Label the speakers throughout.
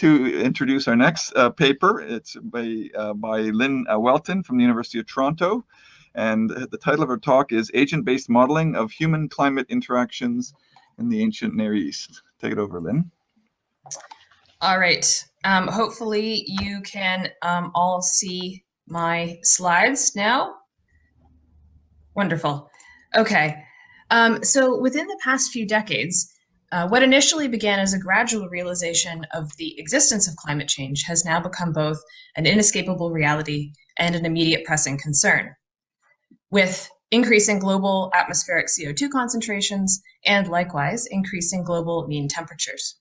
Speaker 1: like to introduce our next paper. It's by Lynn Welton from the University of Toronto. And the title of her talk is Agent-Based Modeling of Human-Climate Interactions in the Ancient Near East. Take it over, Lynn.
Speaker 2: All right. Hopefully you can all see my slides now. Wonderful. Okay. So within the past few decades, what initially began as a gradual realization of the existence of climate change has now become both an inescapable reality and an immediate pressing concern, with increasing global atmospheric CO2 concentrations and likewise increasing global mean temperatures.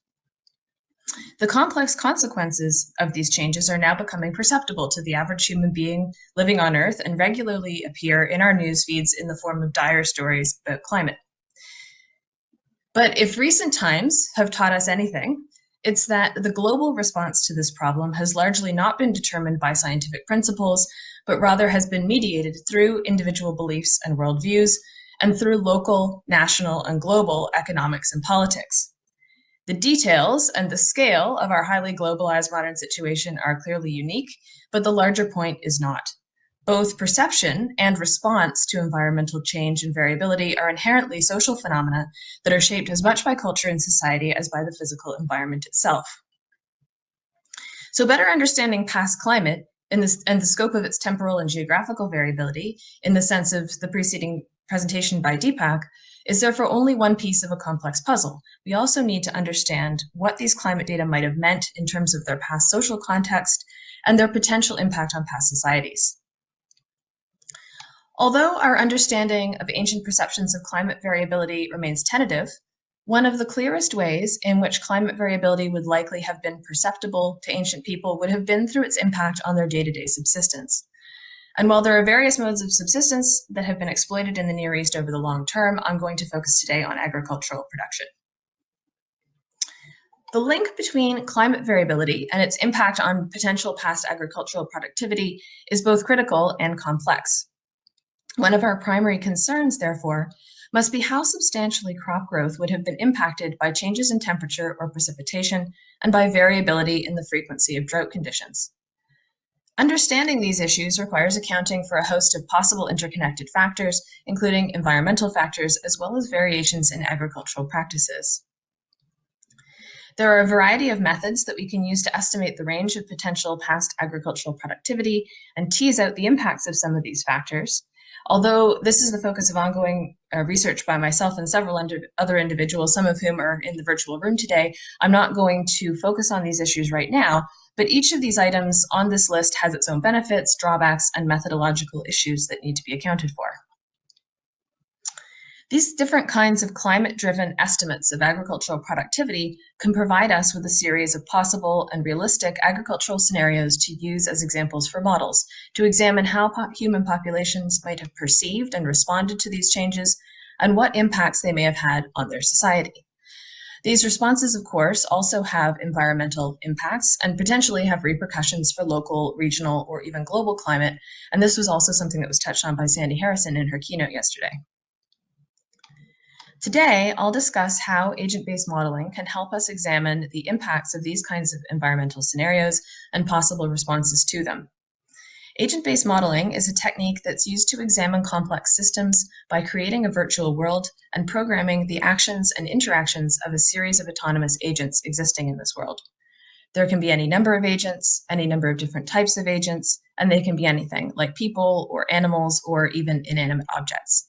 Speaker 2: The complex consequences of these changes are now becoming perceptible to the average human being living on Earth and regularly appear in our news feeds in the form of dire stories about climate. But if recent times have taught us anything, it's that the global response to this problem has largely not been determined by scientific principles, but rather has been mediated through individual beliefs and worldviews, and through local, national, and global economics and politics. The details and the scale of our highly globalized modern situation are clearly unique, but the larger point is not. Both perception and response to environmental change and variability are inherently social phenomena that are shaped as much by culture and society as by the physical environment itself. So better understanding past climate and the scope of its temporal and geographical variability, in the sense of the preceding presentation by Deepak, is therefore only one piece of a complex puzzle. We also need to understand what these climate data might have meant in terms of their past social context and their potential impact on past societies. Although our understanding of ancient perceptions of climate variability remains tentative, one of the clearest ways in which climate variability would likely have been perceptible to ancient people would have been through its impact on their day-to-day subsistence. And while there are various modes of subsistence that have been exploited in the Near East over the long term, I'm going to focus today on agricultural production. The link between climate variability and its impact on potential past agricultural productivity is both critical and complex. One of our primary concerns, therefore, must be how substantially crop growth would have been impacted by changes in temperature or precipitation and by variability in the frequency of drought conditions. Understanding these issues requires accounting for a host of possible interconnected factors, including environmental factors, as well as variations in agricultural practices. There are a variety of methods that we can use to estimate the range of potential past agricultural productivity and tease out the impacts of some of these factors. Although this is the focus of ongoing research by myself and several other individuals, some of whom are in the virtual room today, I'm not going to focus on these issues right now, but each of these items on this list has its own benefits, drawbacks, and methodological issues that need to be accounted for. These different kinds of climate-driven estimates of agricultural productivity can provide us with a series of possible and realistic agricultural scenarios to use as examples for models, to examine how human populations might have perceived and responded to these changes, and what impacts they may have had on their society. These responses, of course, also have environmental impacts and potentially have repercussions for local, regional, or even global climate, and this was also something that was touched on by Sandy Harrison in her keynote yesterday. Today, I'll discuss how agent-based modeling can help us examine the impacts of these kinds of environmental scenarios and possible responses to them. Agent-based modeling is a technique that's used to examine complex systems by creating a virtual world and programming the actions and interactions of a series of autonomous agents existing in this world. There can be any number of agents, any number of different types of agents, and they can be anything, like people or animals or even inanimate objects.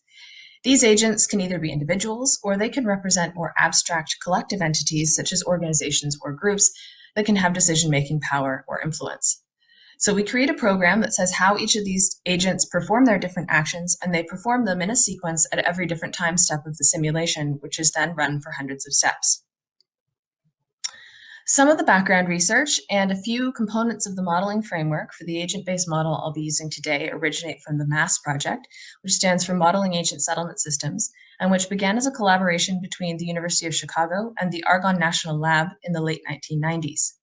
Speaker 2: These agents can either be individuals or they can represent more abstract collective entities such as organizations or groups that can have decision-making power or influence. So we create a program that says how each of these agents perform their different actions, and they perform them in a sequence at every different time step of the simulation, which is then run for hundreds of steps. Some of the background research and a few components of the modeling framework for the agent-based model I'll be using today originate from the MASS project, which stands for Modeling Ancient Settlement Systems, and which began as a collaboration between the University of Chicago and the Argonne National Lab in the late 1990s.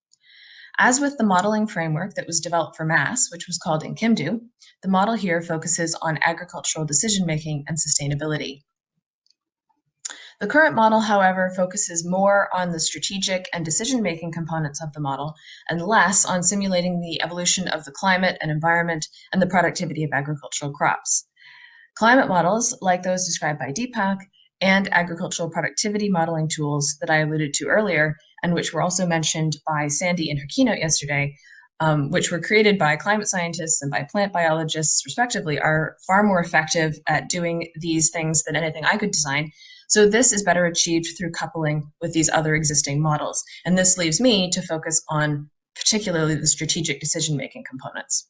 Speaker 2: As with the modeling framework that was developed for MASS, which was called Enkimdu, the model here focuses on agricultural decision-making and sustainability. The current model, however, focuses more on the strategic and decision-making components of the model and less on simulating the evolution of the climate and environment and the productivity of agricultural crops. Climate models, like those described by Deepak, and agricultural productivity modeling tools that I alluded to earlier, and which were also mentioned by Sandy in her keynote yesterday, which were created by climate scientists and by plant biologists, respectively, are far more effective at doing these things than anything I could design. So this is better achieved through coupling with these other existing models. And this leaves me to focus on particularly the strategic decision-making components.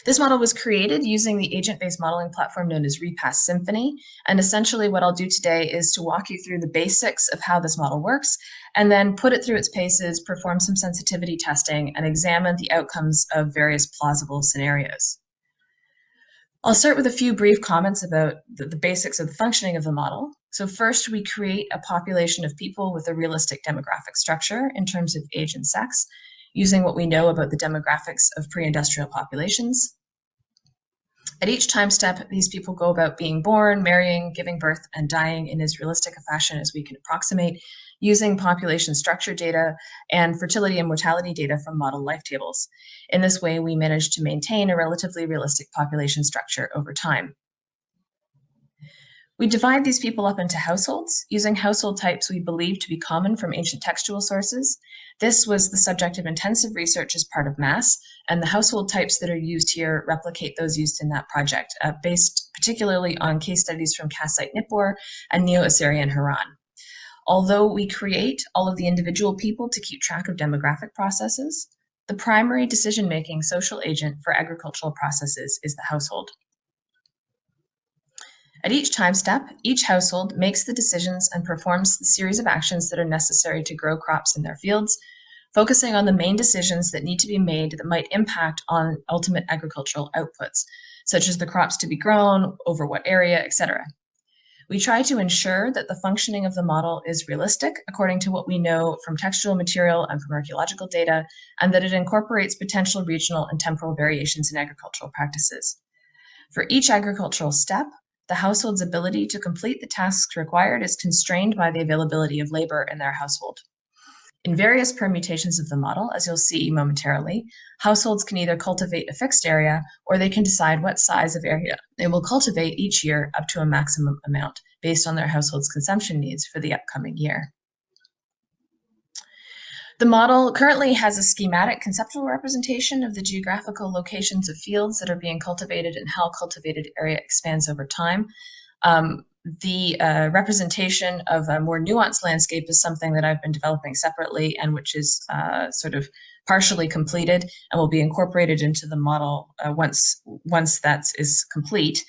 Speaker 2: This model was created using the agent-based modeling platform known as Repass Symphony. And essentially what I'll do today is to walk you through the basics of how this model works, and then put it through its paces, perform some sensitivity testing, and examine the outcomes of various plausible scenarios. I'll start with a few brief comments about the basics of the functioning of the model. So first, we create a population of people with a realistic demographic structure in terms of age and sex, using what we know about the demographics of pre-industrial populations. At each time step, these people go about being born, marrying, giving birth, and dying in as realistic a fashion as we can approximate, using population structure data and fertility and mortality data from model life tables. In this way, we manage to maintain a relatively realistic population structure over time. We divide these people up into households, using household types we believe to be common from ancient textual sources. This was the subject of intensive research as part of MASS, and the household types that are used here replicate those used in that project, based particularly on case studies from Kassite Nippur and Neo-Assyrian Haran. Although we create all of the individual people to keep track of demographic processes, the primary decision-making social agent for agricultural processes is the household. At each time step, each household makes the decisions and performs the series of actions that are necessary to grow crops in their fields, focusing on the main decisions that need to be made that might impact on ultimate agricultural outputs, such as the crops to be grown, over what area, etc. We try to ensure that the functioning of the model is realistic according to what we know from textual material and from archaeological data, and that it incorporates potential regional and temporal variations in agricultural practices. For each agricultural step, the household's ability to complete the tasks required is constrained by the availability of labor in their household. In various permutations of the model, as you'll see momentarily, households can either cultivate a fixed area, or they can decide what size of area they will cultivate each year up to a maximum amount based on their household's consumption needs for the upcoming year. The model currently has a schematic conceptual representation of the geographical locations of fields that are being cultivated and how cultivated area expands over time. The representation of a more nuanced landscape is something that I've been developing separately, and which is sort of partially completed and will be incorporated into the model once that is complete.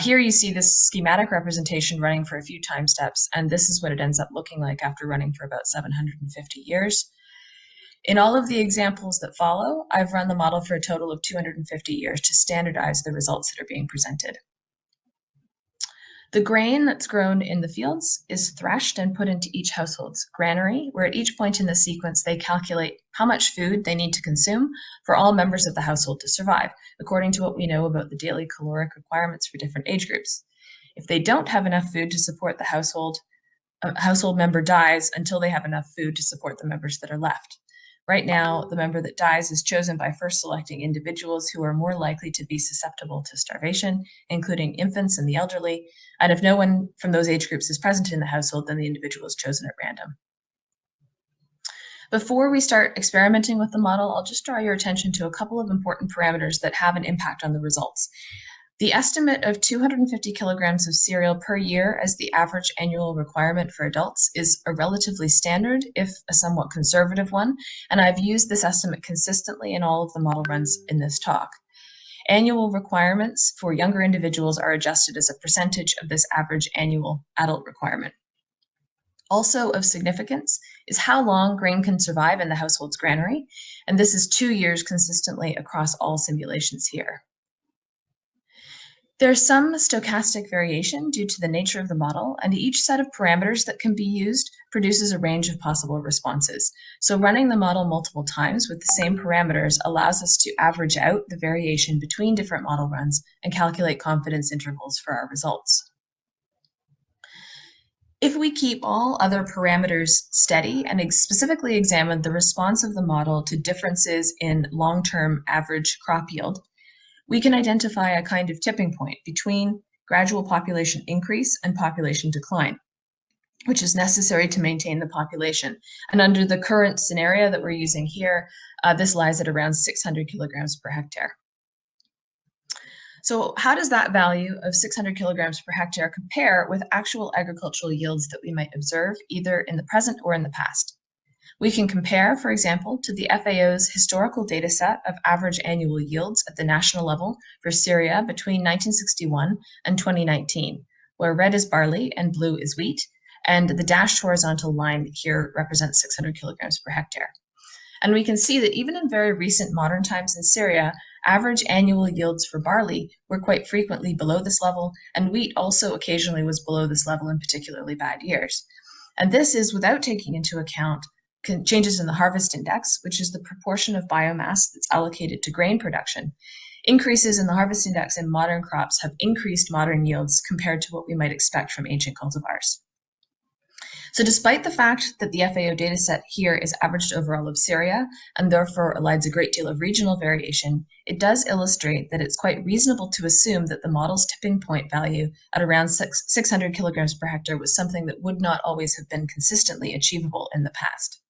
Speaker 2: Here you see this schematic representation running for a few time steps, and this is what it ends up looking like after running for about 750 years. In all of the examples that follow, I've run the model for a total of 250 years to standardize the results that are being presented. The grain that's grown in the fields is threshed and put into each household's granary, where at each point in the sequence they calculate how much food they need to consume for all members of the household to survive, according to what we know about the daily caloric requirements for different age groups. If they don't have enough food to support the household, a household member dies until they have enough food to support the members that are left. Right now, the member that dies is chosen by first selecting individuals who are more likely to be susceptible to starvation, including infants and the elderly. And if no one from those age groups is present in the household, then the individual is chosen at random. Before we start experimenting with the model, I'll just draw your attention to a couple of important parameters that have an impact on the results. The estimate of 250 kilograms of cereal per year as the average annual requirement for adults is a relatively standard, if a somewhat conservative one, and I've used this estimate consistently in all of the model runs in this talk. Annual requirements for younger individuals are adjusted as a percentage of this average annual adult requirement. Also of significance is how long grain can survive in the household's granary, and this is 2 years consistently across all simulations here. There's some stochastic variation due to the nature of the model, and each set of parameters that can be used produces a range of possible responses. So running the model multiple times with the same parameters allows us to average out the variation between different model runs and calculate confidence intervals for our results. If we keep all other parameters steady and specifically examine the response of the model to differences in long-term average crop yield, we can identify a kind of tipping point between gradual population increase and population decline, which is necessary to maintain the population. And under the current scenario that we're using here, this lies at around 600 kilograms per hectare. So how does that value of 600 kilograms per hectare compare with actual agricultural yields that we might observe either in the present or in the past? We can compare, for example, to the FAO's historical data set of average annual yields at the national level for Syria between 1961 and 2019, where red is barley and blue is wheat, and the dashed horizontal line here represents 600 kilograms per hectare. And we can see that even in very recent modern times in Syria, average annual yields for barley were quite frequently below this level, and wheat also occasionally was below this level in particularly bad years. And this is without taking into account changes in the harvest index, which is the proportion of biomass that's allocated to grain production. Increases in the harvest index in modern crops have increased modern yields compared to what we might expect from ancient cultivars. So despite the fact that the FAO dataset here is averaged over all of Syria and therefore allows a great deal of regional variation, it does illustrate that it's quite reasonable to assume that the model's tipping point value at around 600 kilograms per hectare was something that would not always have been consistently achievable in the past.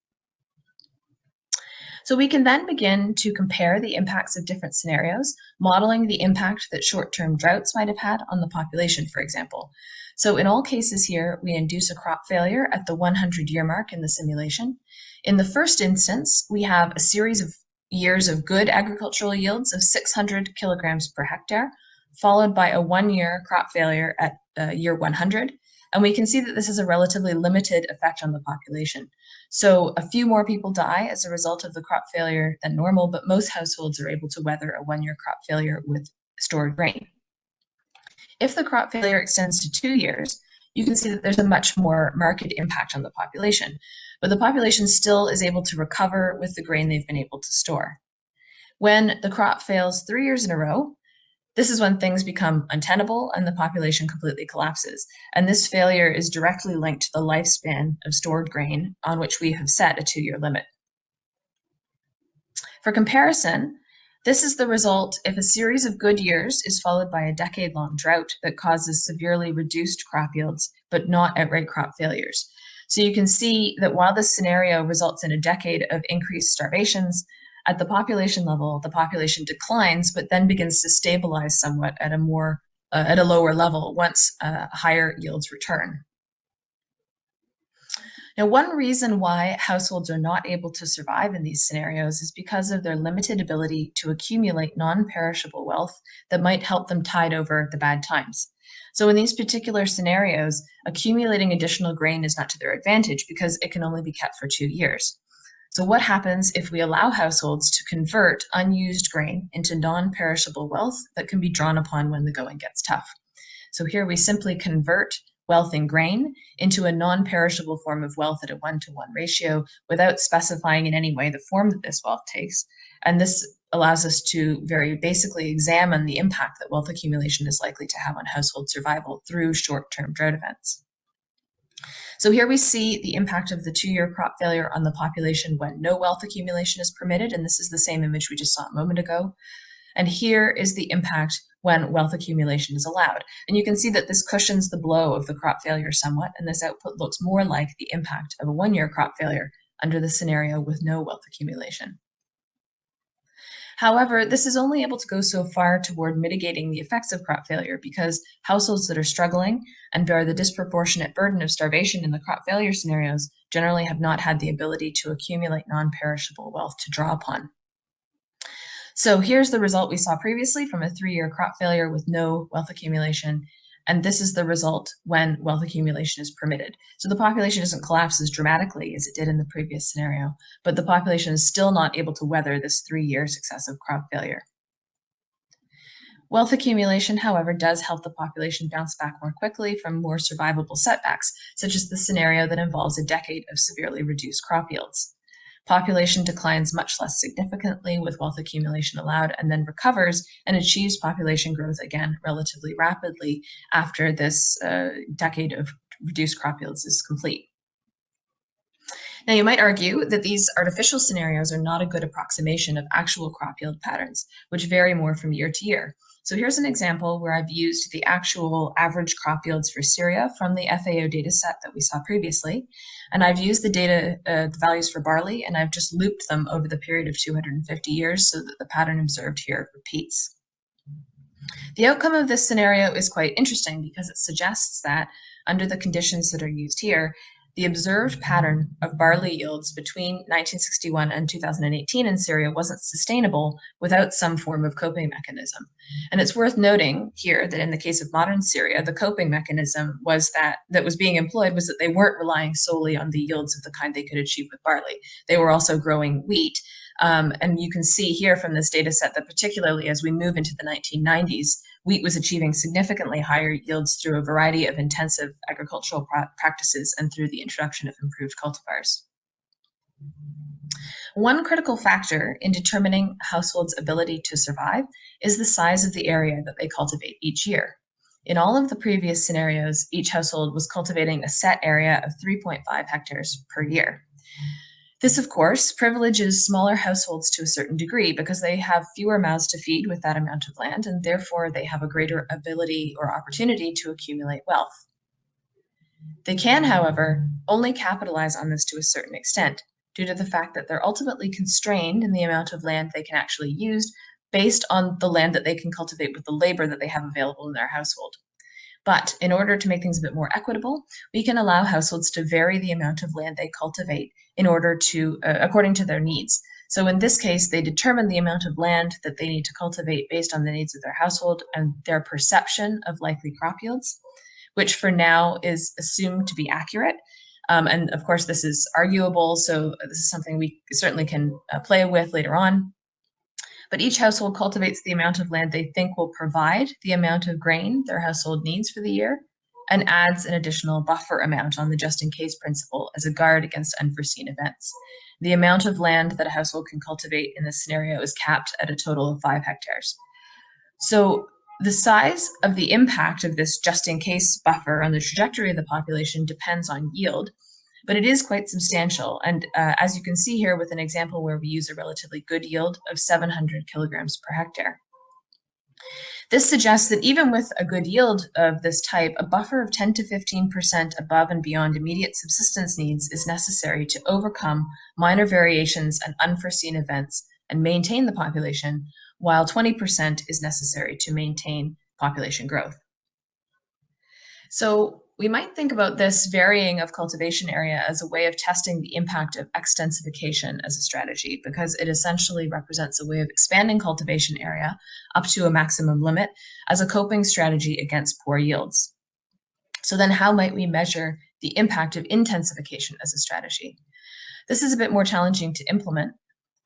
Speaker 2: So we can then begin to compare the impacts of different scenarios, modeling the impact that short-term droughts might have had on the population, for example. So in all cases here, we induce a crop failure at the 100-year mark in the simulation. In the first instance, we have a series of years of good agricultural yields of 600 kilograms per hectare, followed by a 1-year crop failure at year 100. And we can see that this has a relatively limited effect on the population. So a few more people die as a result of the crop failure than normal, but most households are able to weather a 1-year crop failure with stored grain. If the crop failure extends to 2 years, you can see that there's a much more marked impact on the population, but the population still is able to recover with the grain they've been able to store. When the crop fails 3 years in a row, this is when things become untenable and the population completely collapses. And this failure is directly linked to the lifespan of stored grain on which we have set a 2-year limit. For comparison, this is the result if a series of good years is followed by a decade-long drought that causes severely reduced crop yields, but not outright crop failures. So you can see that while this scenario results in a decade of increased starvations, at the population level, the population declines, but then begins to stabilize somewhat at a lower level once higher yields return. Now, one reason why households are not able to survive in these scenarios is because of their limited ability to accumulate non-perishable wealth that might help them tide over the bad times. So in these particular scenarios, accumulating additional grain is not to their advantage because it can only be kept for 2 years. So what happens if we allow households to convert unused grain into non-perishable wealth that can be drawn upon when the going gets tough? So here we simply convert wealth in grain into a non-perishable form of wealth at a 1-to-1 ratio without specifying in any way the form that this wealth takes. And this allows us to very basically examine the impact that wealth accumulation is likely to have on household survival through short-term drought events. So here we see the impact of the 2-year crop failure on the population when no wealth accumulation is permitted, and this is the same image we just saw a moment ago. And here is the impact when wealth accumulation is allowed. And you can see that this cushions the blow of the crop failure somewhat, and this output looks more like the impact of a 1-year crop failure under the scenario with no wealth accumulation. However, this is only able to go so far toward mitigating the effects of crop failure because households that are struggling and bear the disproportionate burden of starvation in the crop failure scenarios generally have not had the ability to accumulate non-perishable wealth to draw upon. So here's the result we saw previously from a 3-year crop failure with no wealth accumulation. And this is the result when wealth accumulation is permitted. So the population doesn't collapse as dramatically as it did in the previous scenario, but the population is still not able to weather this 3-year successive crop failure. Wealth accumulation, however, does help the population bounce back more quickly from more survivable setbacks, such as the scenario that involves a decade of severely reduced crop yields. Population declines much less significantly with wealth accumulation allowed and then recovers and achieves population growth again relatively rapidly after this decade of reduced crop yields is complete. Now, you might argue that these artificial scenarios are not a good approximation of actual crop yield patterns, which vary more from year to year. So here's an example where I've used the actual average crop yields for Syria from the FAO data set that we saw previously. And I've used the data, the values for barley, and I've just looped them over the period of 250 years so that the pattern observed here repeats. The outcome of this scenario is quite interesting because it suggests that under the conditions that are used here, the observed pattern of barley yields between 1961 and 2018 in Syria wasn't sustainable without some form of coping mechanism. And it's worth noting here that in the case of modern Syria, the coping mechanism was that was being employed was that they weren't relying solely on the yields of the kind they could achieve with barley. They were also growing wheat. And you can see here from this data set that particularly as we move into the 1990s, wheat was achieving significantly higher yields through a variety of intensive agricultural practices and through the introduction of improved cultivars. One critical factor in determining households' ability to survive is the size of the area that they cultivate each year. In all of the previous scenarios, each household was cultivating a set area of 3.5 hectares per year. This, of course, privileges smaller households to a certain degree because they have fewer mouths to feed with that amount of land, and therefore they have a greater ability or opportunity to accumulate wealth. They can, however, only capitalize on this to a certain extent due to the fact that they're ultimately constrained in the amount of land they can actually use based on the land that they can cultivate with the labor that they have available in their household. But in order to make things a bit more equitable, we can allow households to vary the amount of land they cultivate in order to, according to their needs. So in this case, they determine the amount of land that they need to cultivate based on the needs of their household and their perception of likely crop yields, which for now is assumed to be accurate. And of course, this is arguable, so this is something we certainly can play with later on. But each household cultivates the amount of land they think will provide the amount of grain their household needs for the year and adds an additional buffer amount on the just-in-case principle as a guard against unforeseen events. The amount of land that a household can cultivate in this scenario is capped at a total of 5 hectares. So the size of the impact of this just-in-case buffer on the trajectory of the population depends on yield, but it is quite substantial. And as you can see here with an example where we use a relatively good yield of 700 kilograms per hectare. This suggests that even with a good yield of this type, a buffer of 10 to 15% above and beyond immediate subsistence needs is necessary to overcome minor variations and unforeseen events and maintain the population, while 20% is necessary to maintain population growth. So we might think about this varying of cultivation area as a way of testing the impact of extensification as a strategy, because it essentially represents a way of expanding cultivation area up to a maximum limit as a coping strategy against poor yields. So then how might we measure the impact of intensification as a strategy? This is a bit more challenging to implement,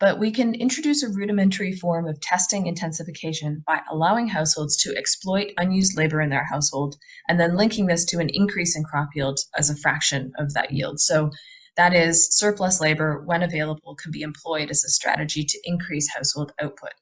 Speaker 2: but we can introduce a rudimentary form of testing intensification by allowing households to exploit unused labor in their household and then linking this to an increase in crop yield as a fraction of that yield. So that is, surplus labor, when available, can be employed as a strategy to increase household output.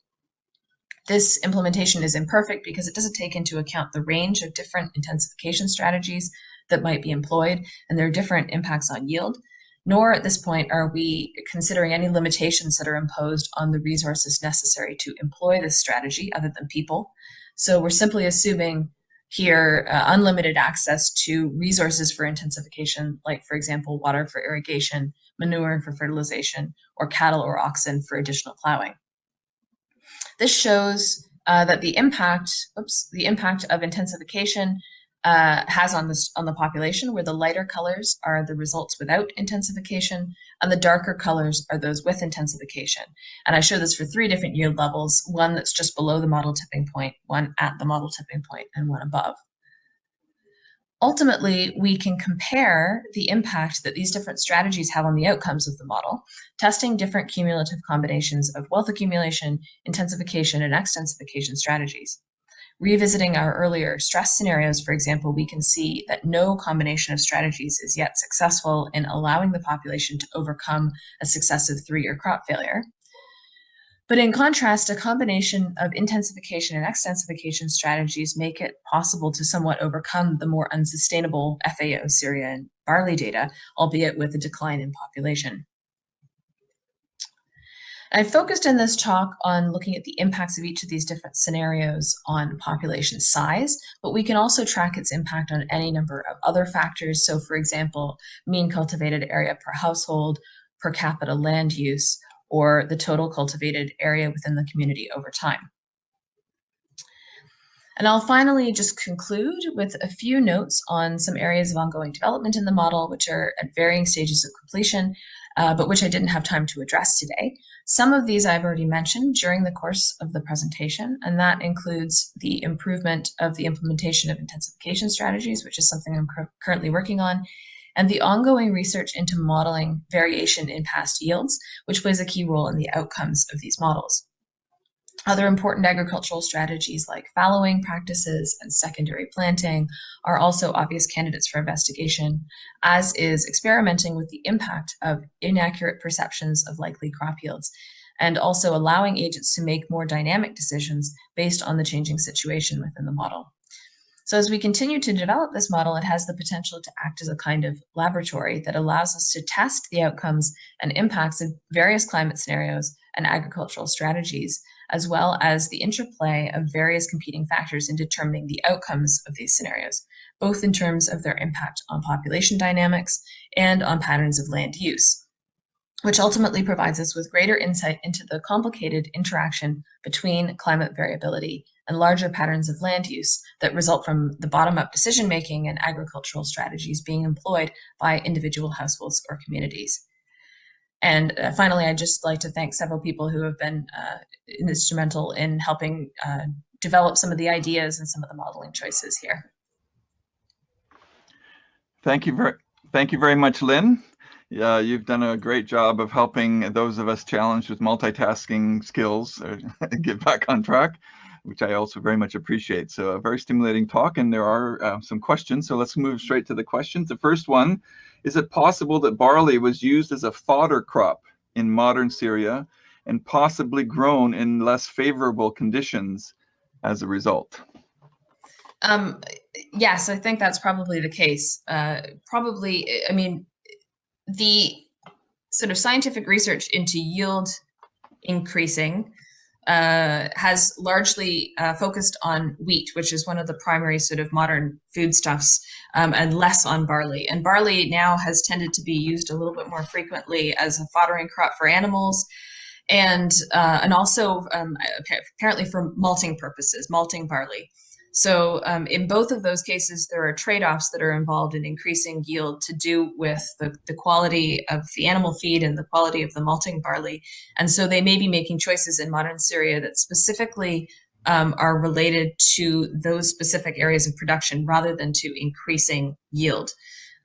Speaker 2: This implementation is imperfect because it doesn't take into account the range of different intensification strategies that might be employed and their different impacts on yield. Nor at this point are we considering any limitations that are imposed on the resources necessary to employ this strategy other than people. So we're simply assuming here unlimited access to resources for intensification, like, for example, water for irrigation, manure for fertilization, or cattle or oxen for additional plowing. This shows that the impact of intensification has on the population, where the lighter colors are the results without intensification, and the darker colors are those with intensification. And I show this for 3 different yield levels, one that's just below the model tipping point, one at the model tipping point, and one above. Ultimately, we can compare the impact that these different strategies have on the outcomes of the model, testing different cumulative combinations of wealth accumulation, intensification, and extensification strategies. Revisiting our earlier stress scenarios, for example, we can see that no combination of strategies is yet successful in allowing the population to overcome a successive 3-year crop failure. But in contrast, a combination of intensification and extensification strategies make it possible to somewhat overcome the more unsustainable FAO, Syria, and barley data, albeit with a decline in population. I focused in this talk on looking at the impacts of each of these different scenarios on population size, but we can also track its impact on any number of other factors. So for example, mean cultivated area per household, per capita land use, or the total cultivated area within the community over time. And I'll finally just conclude with a few notes on some areas of ongoing development in the model, which are at varying stages of completion, but which I didn't have time to address today. Some of these I've already mentioned during the course of the presentation, and that includes the improvement of the implementation of intensification strategies, which is something I'm currently working on, and the ongoing research into modeling variation in past yields, which plays a key role in the outcomes of these models. Other important agricultural strategies like fallowing practices and secondary planting are also obvious candidates for investigation, as is experimenting with the impact of inaccurate perceptions of likely crop yields, and also allowing agents to make more dynamic decisions based on the changing situation within the model. So as we continue to develop this model, it has the potential to act as a kind of laboratory that allows us to test the outcomes and impacts of various climate scenarios and agricultural strategies, as well as the interplay of various competing factors in determining the outcomes of these scenarios, both in terms of their impact on population dynamics and on patterns of land use, which ultimately provides us with greater insight into the complicated interaction between climate variability and larger patterns of land use that result from the bottom-up decision-making and agricultural strategies being employed by individual households or communities. And finally, I'd just like to thank several people who have been instrumental in helping develop some of the ideas and some of the modeling choices here.
Speaker 1: Thank you very much, Lynn. You've done a great job of helping those of us challenged with multitasking skills get back on track, which I also very much appreciate. So a very stimulating talk, and there are some questions. So let's move straight to the questions. The first one, is it possible that barley was used as a fodder crop in modern Syria and possibly grown in less favorable conditions as a result?
Speaker 2: Yes, I think that's probably the case. Probably, I mean, the sort of scientific research into yield increasing has largely focused on wheat, which is one of the primary sort of modern foodstuffs, and less on barley. And barley now has tended to be used a little bit more frequently as a foddering crop for animals, and also apparently for malting purposes, malting barley. So in both of those cases, there are trade-offs that are involved in increasing yield to do with the quality of the animal feed and the quality of the malting barley. And so they may be making choices in modern Syria that specifically are related to those specific areas of production rather than to increasing yield.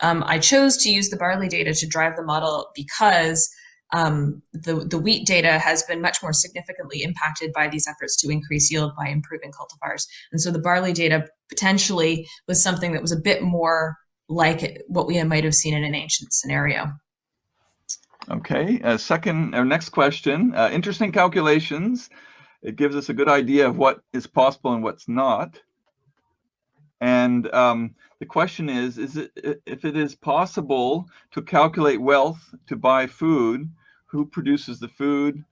Speaker 2: I chose to use the barley data to drive the model because the wheat data has been much more significantly impacted by these efforts to increase yield by improving cultivars. And so the barley data potentially was something that was a bit more like what we might have seen in an ancient scenario.
Speaker 1: Okay, next question. Interesting calculations. It gives us a good idea of what is possible and what's not. And the question is it, if it is possible to calculate wealth to buy food, who produces the food?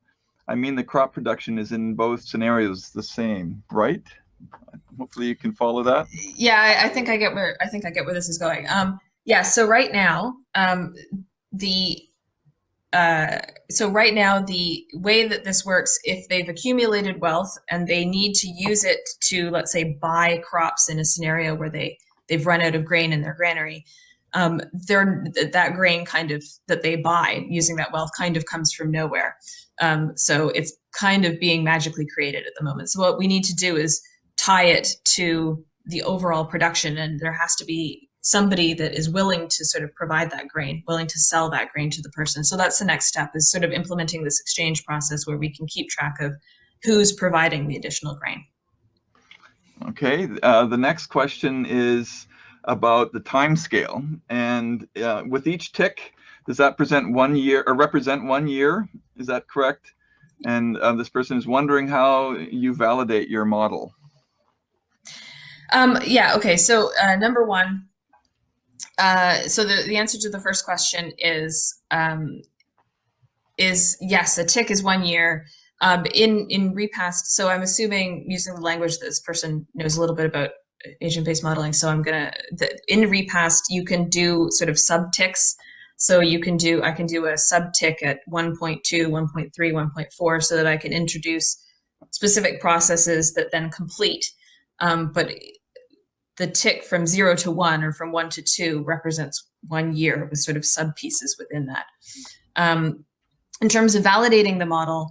Speaker 1: I mean, the crop production is in both scenarios the same, right? Hopefully you can follow that.
Speaker 2: Yeah, I think I get where this is going. Yeah, so right now, the way that this works, if they've accumulated wealth and they need to use it to, let's say, buy crops in a scenario where they've run out of grain in their granary, that grain kind of that they buy using that wealth kind of comes from nowhere. So it's kind of being magically created at the moment. So what we need to do is tie it to the overall production, and there has to be somebody that is willing to sort of provide that grain, willing to sell that grain to the person. So that's the next step, is sort of implementing this exchange process where we can keep track of who's providing the additional grain.
Speaker 1: Okay, the next question is about the time scale, and with each tick, does that represent 1 year? Is that correct? And this person is wondering how you validate your model.
Speaker 2: Yeah, okay, so number one, so the answer to the first question is yes, a tick is 1 year. In repast, so I'm assuming using the language that this person knows a little bit about agent-based modeling. So in repast, you can do sort of sub-ticks. So I can do a sub-tick at 1.2, 1.3, 1.4, so that I can introduce specific processes that then complete. But the tick from 0 to 1 or from 1 to 2 represents 1 year with sort of sub-pieces within that. In terms of validating the model,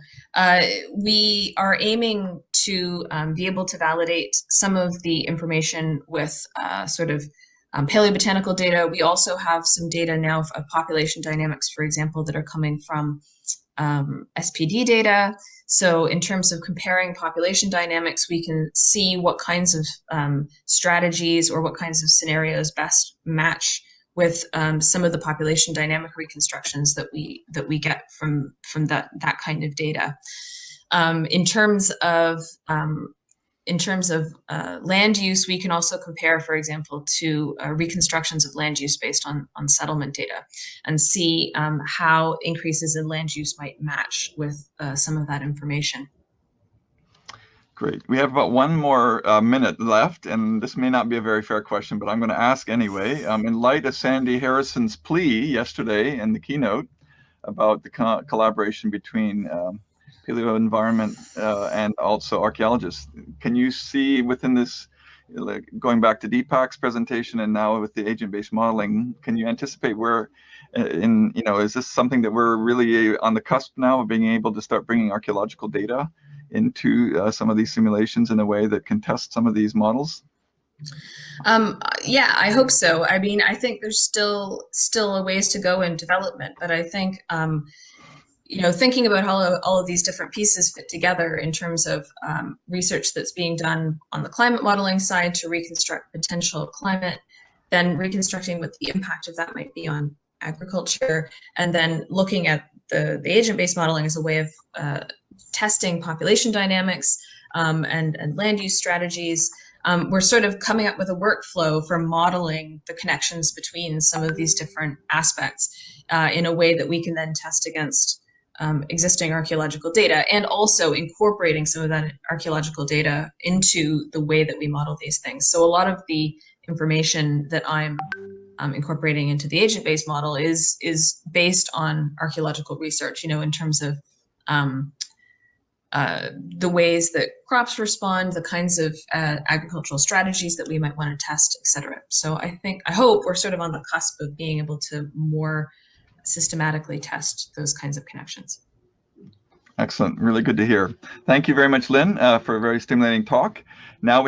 Speaker 2: we are aiming to be able to validate some of the information with sort of paleobotanical data. We also have some data now of population dynamics, for example, that are coming from SPD data. So in terms of comparing population dynamics, we can see what kinds of strategies or what kinds of scenarios best match with some of the population dynamic reconstructions that we get from that kind of data. In terms of land use, we can also compare, for example, to reconstructions of land use based on settlement data and see how increases in land use might match with some of that information.
Speaker 1: Great. We have about 1 more minute left, and this may not be a very fair question, but I'm going to ask anyway. In light of Sandy Harrison's plea yesterday in the keynote about the collaboration between paleo environment and also archaeologists, can you see within this, like, going back to Deepak's presentation and now with the agent-based modeling, can you anticipate where is this something that we're really on the cusp now of being able to start bringing archaeological data into some of these simulations in a way that can test some of these models?
Speaker 2: Yeah, I hope so. I mean, I think there's still a ways to go in development, but I think thinking about how all of these different pieces fit together in terms of research that's being done on the climate modeling side to reconstruct potential climate, then reconstructing what the impact of that might be on agriculture, and then looking at the agent-based modeling as a way of testing population dynamics and land use strategies. We're sort of coming up with a workflow for modeling the connections between some of these different aspects in a way that we can then test against existing archaeological data, and also incorporating some of that archaeological data into the way that we model these things. So a lot of the information that I'm incorporating into the agent-based model is based on archaeological research, in terms of the ways that crops respond, the kinds of agricultural strategies that we might want to test, et cetera. So I hope we're sort of on the cusp of being able to more systematically test those kinds of connections.
Speaker 1: Excellent. Really good to hear. Thank you very much, Lynn, for a very stimulating talk. Now